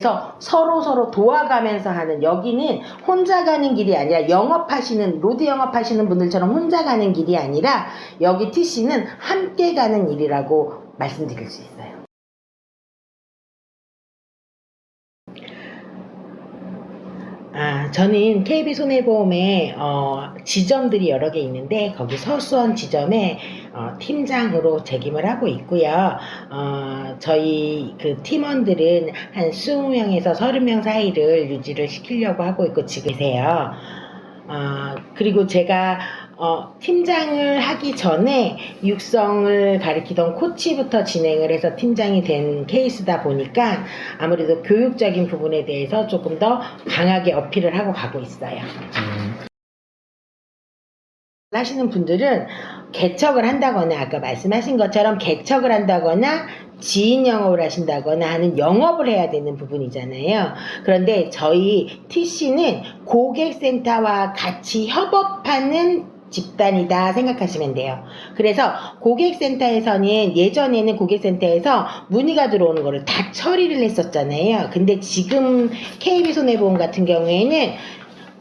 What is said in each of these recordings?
그래서 서로 도와가면서 하는, 여기는 혼자 가는 길이 아니라 로드 영업하시는 분들처럼 혼자 가는 길이 아니라 여기 TC는 함께 가는 일이라고 말씀드릴 수 있어요. 저는 KB손해보험에 지점들이 여러 개 있는데 거기 서수원 지점에 팀장으로 재직을 하고 있고요. 저희 그 팀원들은 한 20명에서 30명 사이를 유지를 시키려고 하고 있고 지금 계세요. 그리고 제가 팀장을 하기 전에 육성을 가르치던 코치부터 진행을 해서 팀장이 된 케이스다 보니까 아무래도 교육적인 부분에 대해서 조금 더 강하게 어필을 하고 가고 있어요. 하시는 분들은 개척을 한다거나 아까 말씀하신 것처럼 개척을 한다거나 지인 영업을 하신다거나 하는 영업을 해야 되는 부분이잖아요. 그런데 저희 TC는 고객센터와 같이 협업하는 집단이다 생각하시면 돼요. 그래서 고객센터에서는 예전에는 고객센터에서 문의가 들어오는 거를 다 처리를 했었잖아요. 근데 지금 KB손해보험 같은 경우에는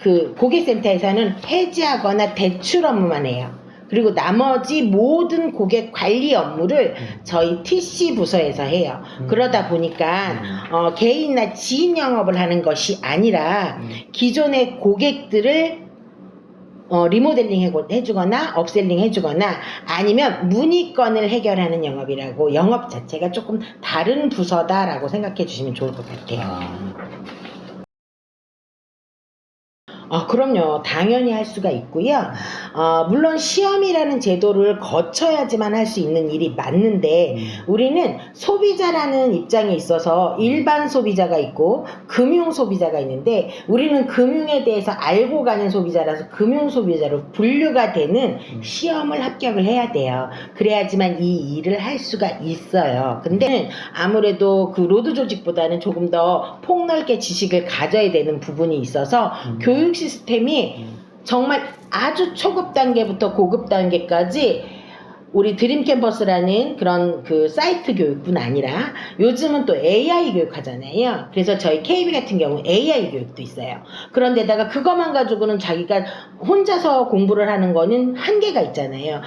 그 고객센터에서는 해지하거나 대출 업무만 해요. 그리고 나머지 모든 고객 관리 업무를 저희 TC 부서에서 해요. 그러다 보니까 개인이나 지인 영업을 하는 것이 아니라 기존의 고객들을 리모델링 해주거나 업셀링 해주거나 아니면 문의건을 해결하는 영업이라고, 영업 자체가 조금 다른 부서다라고 생각해 주시면 좋을 것 같아요. 그럼요. 당연히 할 수가 있고요. 물론 시험이라는 제도를 거쳐야지만 할 수 있는 일이 맞는데 우리는 소비자라는 입장에 있어서 일반 소비자가 있고 금융 소비자가 있는데 우리는 금융에 대해서 알고 가는 소비자라서 금융 소비자로 분류가 되는 시험을 합격을 해야 돼요. 그래야지만 이 일을 할 수가 있어요. 근데 아무래도 그 로드 조직보다는 조금 더 폭넓게 지식을 가져야 되는 부분이 있어서 교육 시스템이 정말 아주 초급 단계부터 고급 단계까지 우리 드림 캠퍼스라는 그런 그 사이트 교육뿐 아니라 요즘은 또 AI 교육하잖아요. 그래서 저희 KB 같은 경우 AI 교육도 있어요. 그런데다가 그것만 가지고는 자기가 혼자서 공부를 하는 거는 한계가 있잖아요.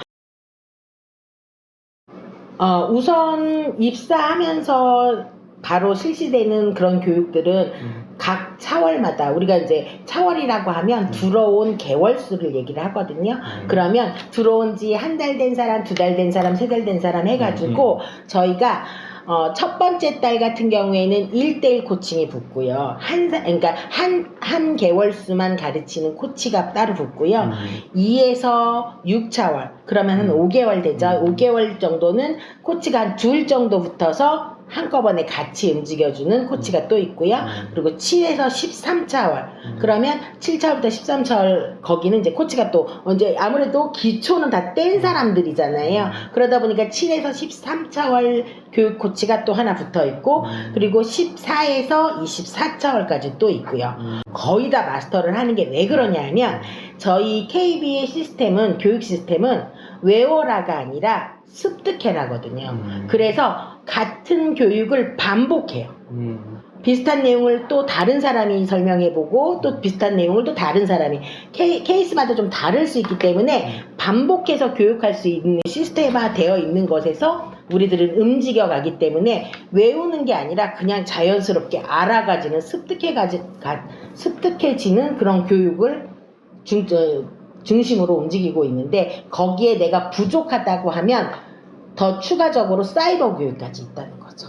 우선 입사하면서 바로 실시되는 그런 교육들은 각 차월마다, 우리가 이제 차월이라고 하면 들어온 개월수를 얘기를 하거든요. 그러면 들어온 지 한 달 된 사람, 2달 된 사람, 3달 된 사람 해가지고 저희가 첫 번째 달 같은 경우에는 1대1 코칭이 붙고요. 그러니까 한 개월수만 가르치는 코치가 따로 붙고요. 2에서 6차월, 그러면 한 5개월 되죠. 5개월 정도는 코치가 한 둘 정도 붙어서 한꺼번에 같이 움직여주는 코치가 또 있고요. 그리고 7에서 13차월, 그러면 7차월부터 13차월 거기는 이제 코치가 또 이제 아무래도 기초는 다 뗀 사람들이잖아요. 그러다 보니까 7에서 13차월 교육 코치가 또 하나 붙어 있고, 그리고 14에서 24차월까지 또 있고요. 거의 다 마스터를 하는 게 왜 그러냐 하면 저희 KB의 시스템은, 교육 시스템은 외워라가 아니라 습득해라거든요. 그래서 같은 교육을 반복해요. 비슷한 내용을 또 다른 사람이 설명해보고 또 비슷한 내용을 또 다른 사람이, 케이스마다 좀 다를 수 있기 때문에 반복해서 교육할 수 있는 시스템화 되어 있는 것에서 우리들은 움직여가기 때문에 외우는 게 아니라 그냥 자연스럽게 알아가지는, 습득해지는 그런 교육을 중심으로 움직이고 있는데, 거기에 내가 부족하다고 하면 더 추가적으로 사이버 교육까지 있다는 거죠.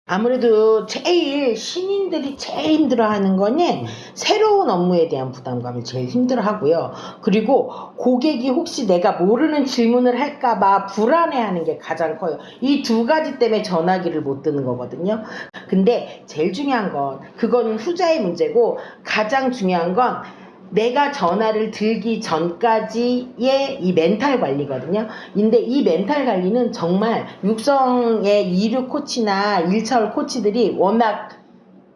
아무래도 신인들이 제일 힘들어하는 거는 새로운 업무에 대한 부담감을 제일 힘들어하고요. 그리고 고객이 혹시 내가 모르는 질문을 할까봐 불안해하는 게 가장 커요. 이 두 가지 때문에 전화기를 못 드는 거거든요. 근데 제일 중요한 건, 그건 후자의 문제고, 가장 중요한 건 내가 전화를 들기 전까지의 이 멘탈 관리거든요. 근데 이 멘탈 관리는 정말 육성의 2류 코치나 1차월 코치들이 워낙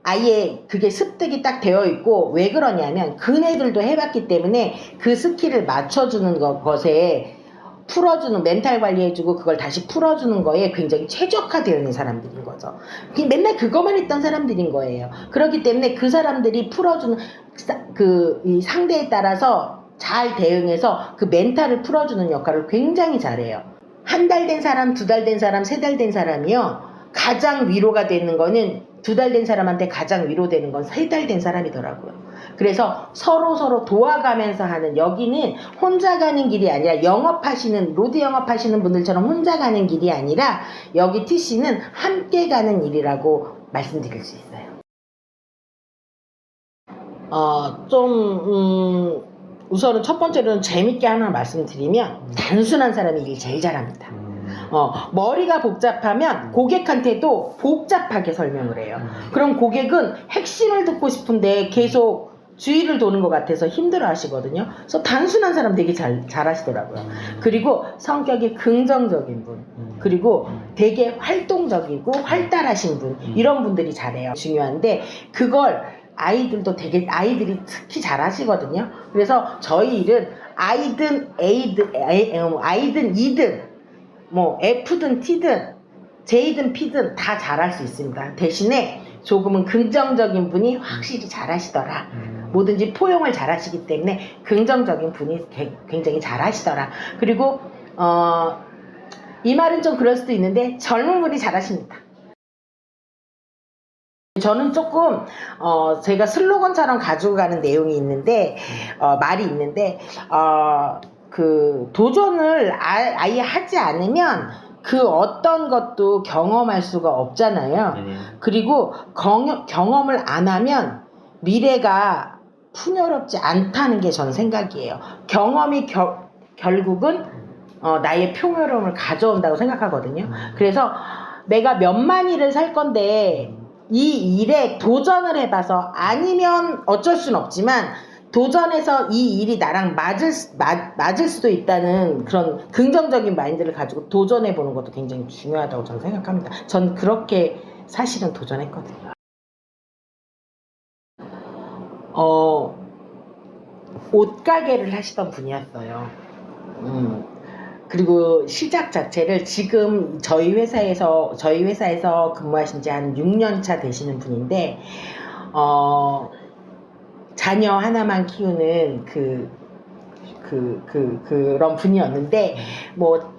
아예 그게 습득이 딱 되어 있고, 왜 그러냐면 그네들도 해봤기 때문에 그 스킬을 맞춰주는 것에 풀어주는, 멘탈 관리해주고 그걸 다시 풀어주는 거에 굉장히 최적화되어 있는 사람들인 거죠. 맨날 그것만 했던 사람들인 거예요. 그렇기 때문에 그 사람들이 풀어주는 이 상대에 따라서 잘 대응해서 그 멘탈을 풀어주는 역할을 굉장히 잘해요. 한 달 된 사람, 2달 된 사람, 3달 된 사람이요. 가장 위로가 되는 거는 2달 된 사람한테 가장 위로되는 건 3달 된 사람이더라고요. 그래서 서로 도와가면서 하는, 여기는 혼자 가는 길이 아니라 로드 영업하시는 분들처럼 혼자 가는 길이 아니라 여기 TC는 함께 가는 일이라고 말씀드릴 수 있어요. 우선은 첫 번째로는 재밌게 하나 말씀드리면 단순한 사람이 일 제일 잘합니다. 머리가 복잡하면 고객한테도 복잡하게 설명을 해요. 그럼 고객은 핵심을 듣고 싶은데 계속 주위를 도는 것 같아서 힘들어 하시거든요. 그래서 단순한 사람 되게 잘 하시더라고요. 그리고 성격이 긍정적인 분, 그리고 되게 활동적이고 활달하신 분, 이런 분들이 잘해요. 중요한데 그걸 아이들이 특히 잘 하시거든요. 그래서 저희 일은 I든 E든 뭐 F든 T든 J든 P든 다 잘할 수 있습니다. 대신에 조금은 긍정적인 분이 확실히 잘하시더라. 뭐든지 포용을 잘하시기 때문에 긍정적인 분이 굉장히 잘하시더라. 그리고 이 말은 좀 그럴 수도 있는데 젊은 분이 잘하십니다. 저는 조금 제가 슬로건처럼 가지고 가는 내용이 있는데 말이 있는데 그 도전을 아예 하지 않으면 그 어떤 것도 경험할 수가 없잖아요. 그리고 경험을 안 하면 미래가 풍요롭지 않다는 게 전 생각이에요. 경험이 결국은 나의 풍요로움을 가져온다고 생각하거든요. 그래서 내가 몇만 일을 살 건데 이 일에 도전을 해봐서, 아니면 어쩔 순 없지만 도전해서 이 일이 나랑 맞을 수도 있다는 그런 긍정적인 마인드를 가지고 도전해보는 것도 굉장히 중요하다고 저는 생각합니다. 전 그렇게 사실은 도전했거든요. 옷가게를 하시던 분이었어요. 그리고 시작 자체를 지금 저희 회사에서 근무하신 지 한 6년 차 되시는 분인데, 자녀 하나만 키우는 그런 분이었는데, 뭐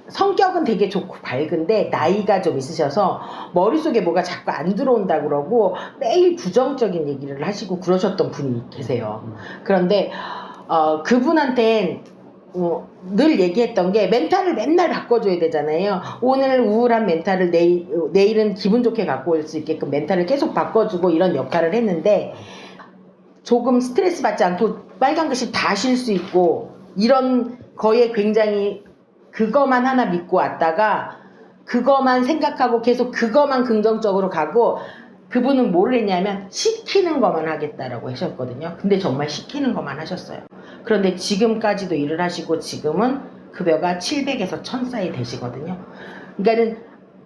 성격은 되게 좋고 밝은데 나이가 좀 있으셔서 머릿속에 뭐가 자꾸 안 들어온다 그러고 매일 부정적인 얘기를 하시고 그러셨던 분이 계세요. 그런데 그분한텐 늘 얘기했던 게, 멘탈을 맨날 바꿔줘야 되잖아요. 오늘 우울한 멘탈을 내일은 기분 좋게 갖고 올 수 있게끔 멘탈을 계속 바꿔주고 이런 역할을 했는데, 조금 스트레스 받지 않고 빨간 글씨 다 쉴 수 있고 이런 거에 굉장히 그거만 하나 믿고 왔다가 그거만 생각하고 계속 그거만 긍정적으로 가고, 그분은 뭐를 했냐면 시키는 것만 하겠다라고 하셨거든요. 근데 정말 시키는 것만 하셨어요. 그런데 지금까지도 일을 하시고 지금은 급여가 700에서 1000 사이 되시거든요. 그러니까는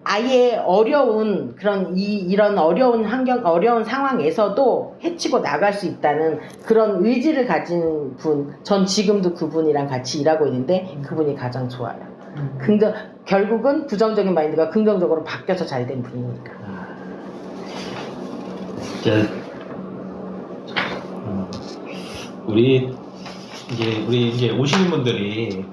아예 어려운 이런 어려운 상황에서도 헤치고 나갈 수 있다는 그런 의지를 가진 분, 전 지금도 그분이랑 같이 일하고 있는데 그분이 가장 좋아요. 결국은 부정적인 마인드가 긍정적으로 바뀌어서 잘 된 분이니까. 우리 이제 오시는 분들이